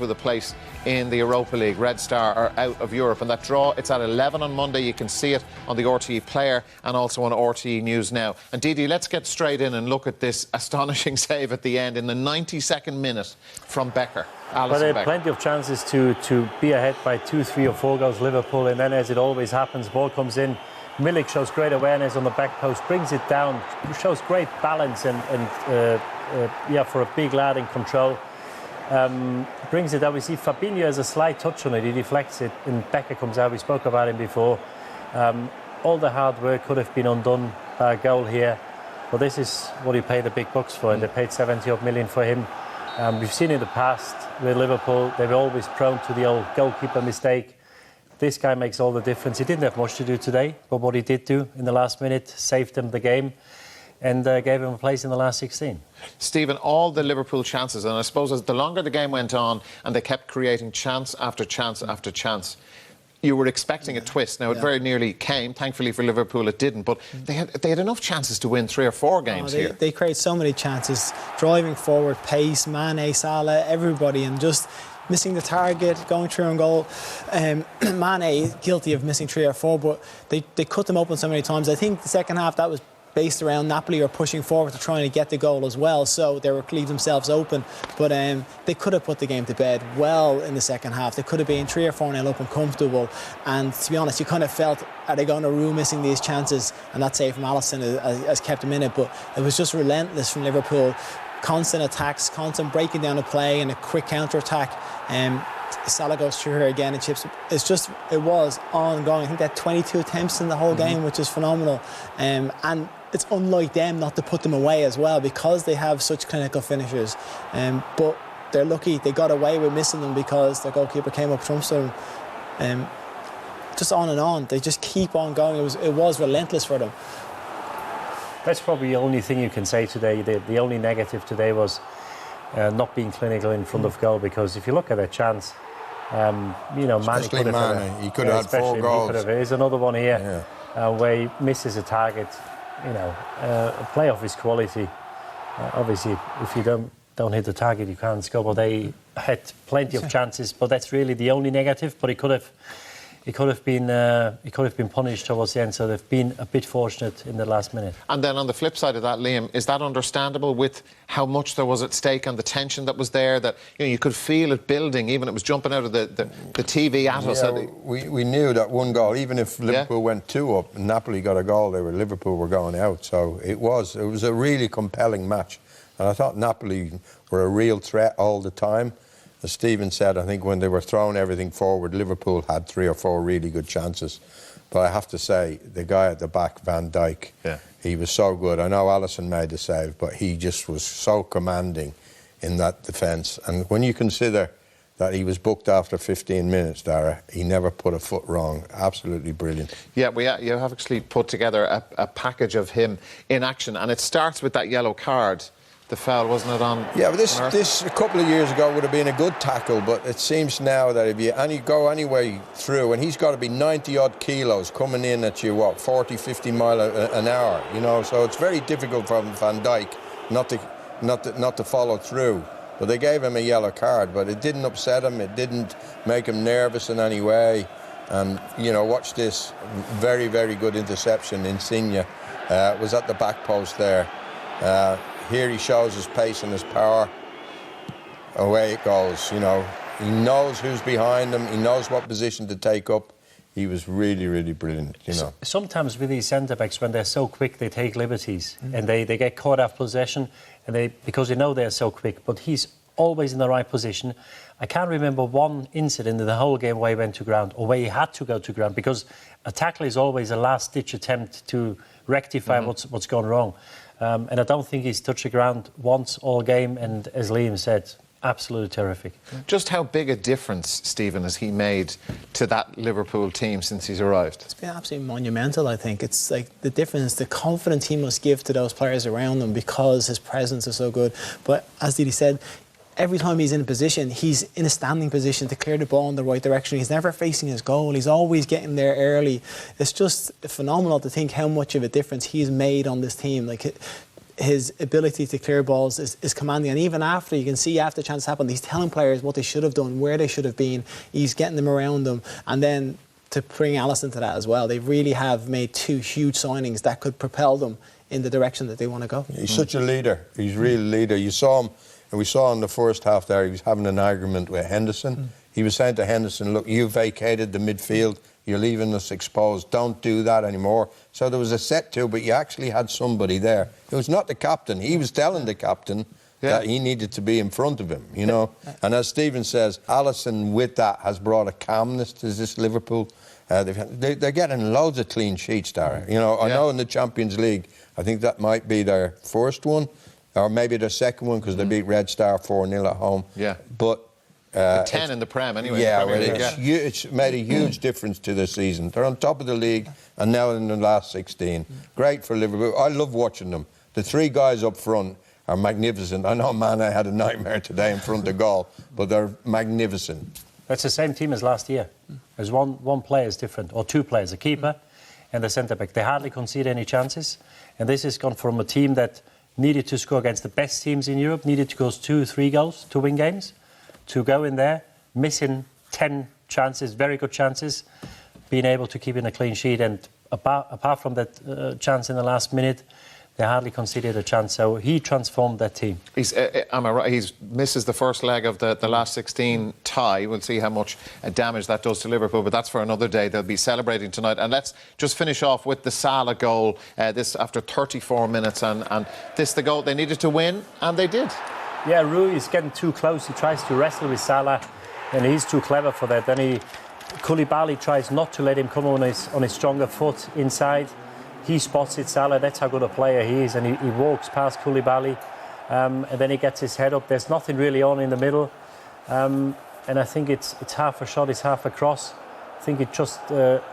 with a place in the Europa League. Red Star are out of Europe, and that draw, it's at 11 on Monday. You can see it on the RTE Player and also on RTE News Now. And Didi, let's get straight in and look at this astonishing save at the end in the 92nd minute from Becker. But they had plenty of chances to be ahead by 2, 3 or 4 goals, Liverpool, and then, as it always happens, ball comes in. Milik shows great awareness on the back post, brings it down, shows great balance and for a big lad in control. Brings it down. We see Fabinho has a slight touch on it. He deflects it, and Becker comes out. We spoke about him before. All the hard work could have been undone by a goal here. But this is what he paid the big bucks for, and they paid 70-odd million for him. We've seen in the past with Liverpool, they were always prone to the old goalkeeper mistake. This guy makes all the difference. He didn't have much to do today, but what he did do in the last minute saved them the game and gave him a place in the last 16. Stephen, all the Liverpool chances, and I suppose as the longer the game went on and they kept creating chance after chance after chance, you were expecting a twist. Now, it very nearly came. Thankfully for Liverpool, it didn't. But they had enough chances to win 3 or 4 games here. They create so many chances. Driving forward, pace, Mane, Salah, everybody, and just missing the target, going through on goal. Mane guilty of missing 3 or 4, but they cut them open so many times. I think the second half, that was based around Napoli or pushing forward to trying to get the goal as well, so they were leave themselves open. But they could have put the game to bed well in the second half. They could have been 3 or 4-0 up and comfortable. And to be honest, you kind of felt, are they going to rue missing these chances? And that save from Alisson has kept them in it. But it was just relentless from Liverpool. Constant attacks, constant breaking down the play and a quick counter-attack. Salah goes through her again and chips. It was ongoing. I think they had 22 attempts in the whole game, which is phenomenal. And it's unlike them not to put them away as well, because they have such clinical finishers. But they're lucky they got away with missing them because their goalkeeper came up trumps them. Just on and on. They just keep on going. It was relentless for them. That's probably the only thing you can say today. The only negative today was not being clinical in front of goal, because if you look at a chance, Mane could have he could have had 4 goals. There's another one here where he misses a target. A play of his quality. Obviously, if you don't hit the target, you can't score. But they had plenty of chances. But that's really the only negative. But it could have been punished towards the end. So they've been a bit fortunate in the last minute. And then on the flip side of that, Liam, is that understandable with how much there was at stake and the tension that was there? That you could feel it building, even it was jumping out of the TV at us. We knew that one goal, even if Liverpool went 2 up, and Napoli got a goal, Liverpool were going out. So it was a really compelling match, and I thought Napoli were a real threat all the time. As Stephen said, I think when they were throwing everything forward, Liverpool had 3 or 4 really good chances. But I have to say, the guy at the back, Van Dijk, he was so good. I know Alisson made the save, but he just was so commanding in that defence. And when you consider that he was booked after 15 minutes, Dara, he never put a foot wrong. Absolutely brilliant. Yeah, you have actually put together a package of him in action, and it starts with that yellow card. The foul, wasn't it, on? Yeah, but this a couple of years ago would have been a good tackle, but it seems now that if you go any way through, and he's got to be 90-odd kilos coming in at you, 40, 50 mile an hour, so it's very difficult for Van Dijk not to follow through. But they gave him a yellow card, but it didn't upset him, it didn't make him nervous in any way. And, watch this very, very good interception. Insigne was at the back post there. Here he shows his pace and his power. Away it goes, He knows who's behind him. He knows what position to take up. He was really, really brilliant, Sometimes with these centre-backs, when they're so quick, they take liberties. And they get caught off possession because they know they're so quick. But he's always in the right position. I can't remember one incident in the whole game where he went to ground or where he had to go to ground, because a tackle is always a last-ditch attempt to rectify what's gone wrong. And I don't think he's touched the ground once all game, and as Liam said, absolutely terrific. Just how big a difference, Stephen, has he made to that Liverpool team since he's arrived? It's been absolutely monumental, I think. It's like the difference, the confidence he must give to those players around him because his presence is so good. But as Didi said, every time he's in a position, he's in a standing position to clear the ball in the right direction. He's never facing his goal. He's always getting there early. It's just phenomenal to think how much of a difference he's made on this team. Like, his ability to clear balls is commanding. And even after, you can see after the chance happened, he's telling players what they should have done, where they should have been. He's getting them around them. And then to bring Alisson to that as well, they really have made 2 huge signings that could propel them in the direction that they want to go. He's such a leader. He's really a leader. You saw him, and we saw in the first half there, he was having an argument with Henderson. He was saying to Henderson, look, you vacated the midfield. You're leaving us exposed. Don't do that anymore. So there was a set to, but you actually had somebody there. It was not the captain. He was telling the captain that he needed to be in front of him, you know. And as Stephen says, Alisson with that has brought a calmness to this Liverpool. They're getting loads of clean sheets, Dara. You know, I know in the Champions League, I think that might be their first one, or maybe their second one, because they beat Red Star 4-0 at home. Yeah. But 10 in the Prem anyway. Yeah, it's made a huge difference to the season. They're on top of the league and now in the last 16. Great for Liverpool. I love watching them. The 3 guys up front are magnificent. I know Mane had a nightmare today in front of goal, but they're magnificent. That's the same team as last year. There's one player is different, or 2 players, a keeper and the centre-back. They hardly concede any chances. And this has gone from a team that needed to score against the best teams in Europe, needed to go 2-3 goals to win games, to go in there, missing 10 chances, very good chances, being able to keep in a clean sheet. And apart from that chance in the last minute, they hardly conceded a chance. So he transformed that team. Am I right? He misses the first leg of the last 16 tie. We'll see how much damage that does to Liverpool, but that's for another day. They'll be celebrating tonight. And let's just finish off with the Salah goal. This after 34 minutes, and this the goal they needed to win, and they did. Yeah, Rui is getting too close. He tries to wrestle with Salah, and he's too clever for that. Then Koulibaly tries not to let him come on his stronger foot inside. He spots it, Salah. That's how good a player he is, and he walks past Koulibaly, and then he gets his head up. There's nothing really on in the middle, and I think it's half a shot, it's half a cross. I think it just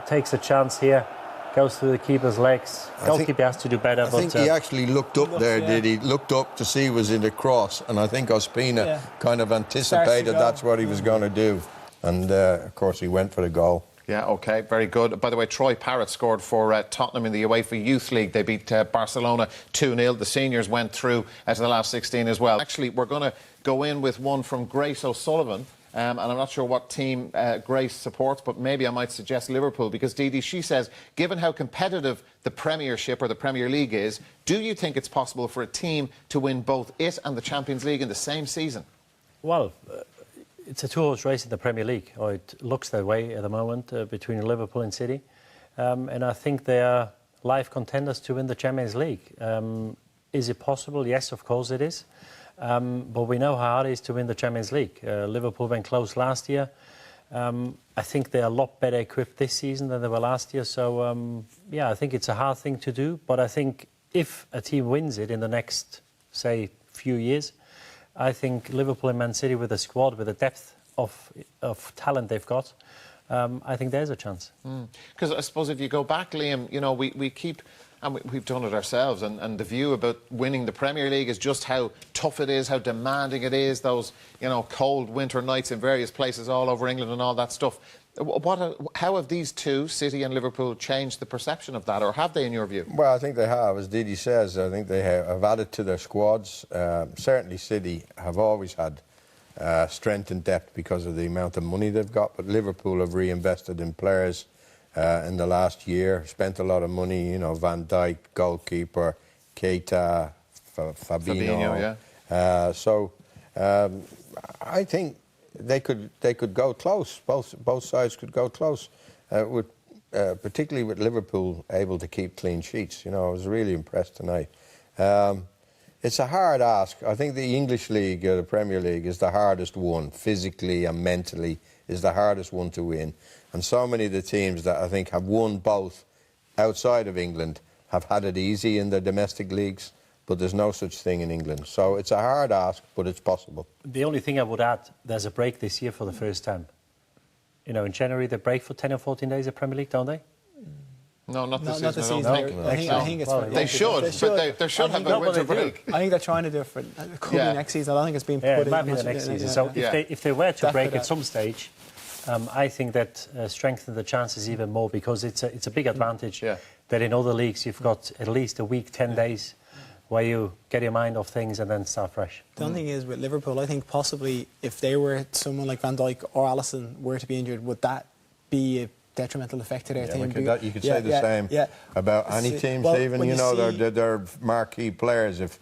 takes a chance here. Goes through the keeper's legs. Goalkeeper has to do better. I think he actually looked up there, did he? Looked up to see was in the cross, and I think Ospina kind of anticipated that's what he was going to do. And, of course, he went for the goal. Yeah, OK, very good. By the way, Troy Parrott scored for Tottenham in the UEFA Youth League. They beat Barcelona 2-0. The seniors went through to the last 16 as well. Actually, we're going to go in with one from Grace O'Sullivan. And I'm not sure what team Grace supports, but maybe I might suggest Liverpool, because Didi, she says, given how competitive the Premiership or the Premier League is, do you think it's possible for a team to win both it and the Champions League in the same season? Well, it's a 2-horse race in the Premier League, or it looks that way at the moment, between Liverpool and City. And I think they are live contenders to win the Champions League. Is it possible? Yes, of course it is. But we know how hard it is to win the Champions League. Liverpool went close last year. I think they're a lot better equipped this season than they were last year. So, yeah, I think it's a hard thing to do. But I think if a team wins it in the next, say, few years, I think Liverpool and Man City, with the squad, with the depth of talent they've got, I think there's a chance. Because I suppose if you go back, Liam, you know, we keep... And we've done it ourselves, and the view about winning the Premier League is just how tough it is, how demanding it is, those, you know, cold winter nights in various places all over England and all that stuff. How have these two, City and Liverpool, changed the perception of that, or have they, in your view? Well, I think they have. As Didi says, I think they have added to their squads. Certainly City have always had strength and depth because of the amount of money they've got, but Liverpool have reinvested in players in the last year, spent a lot of money, you know, Van Dijk, goalkeeper, Keita, Fabinho. So I think they could go close. Both sides could go close, particularly with Liverpool able to keep clean sheets. You know, I was really impressed tonight. It's a hard ask. I think the English League, the Premier League, is the hardest one, physically and mentally, is the hardest one to win. And so many of the teams that I think have won both outside of England have had it easy in their domestic leagues, but there's no such thing in England. So it's a hard ask, but it's possible. The only thing I would add, there's a break this year for the first time. You know, in January they break for 10 or 14 days of Premier League, don't they? No, not this season. I think it's... Well, they should have a winter break. I think they're trying to do it for next season. I don't think it's been put in. It might be the next season. So if they were to break at some stage, I think that strengthens the chances even more, because it's a big advantage that in other leagues you've got at least a week, 10 days, where you get your mind off things and then start fresh. The only thing is with Liverpool, I think possibly if they were someone like Van Dijk or Alisson were to be injured, would that be a detrimental effect to their team? You could say the same about any team, Stephen. You know, they're marquee players. If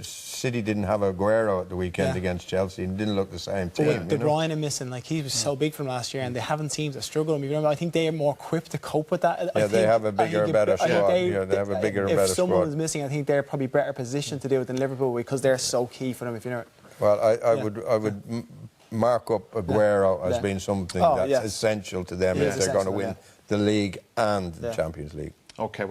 City didn't have Aguero at the weekend against Chelsea, it didn't look the same team. But De Bruyne missing, like he was so big from last year, and they haven't seemed to struggle. I think they are more equipped to cope with that. They have a bigger, better squad. They have a bigger, better squad. If someone was missing, I think they're probably better positioned to do it than Liverpool because they're so key for them. If you know. Well, I would mark up Aguero as being something that's essential to them if they're going to win the league and the Champions League. Okay.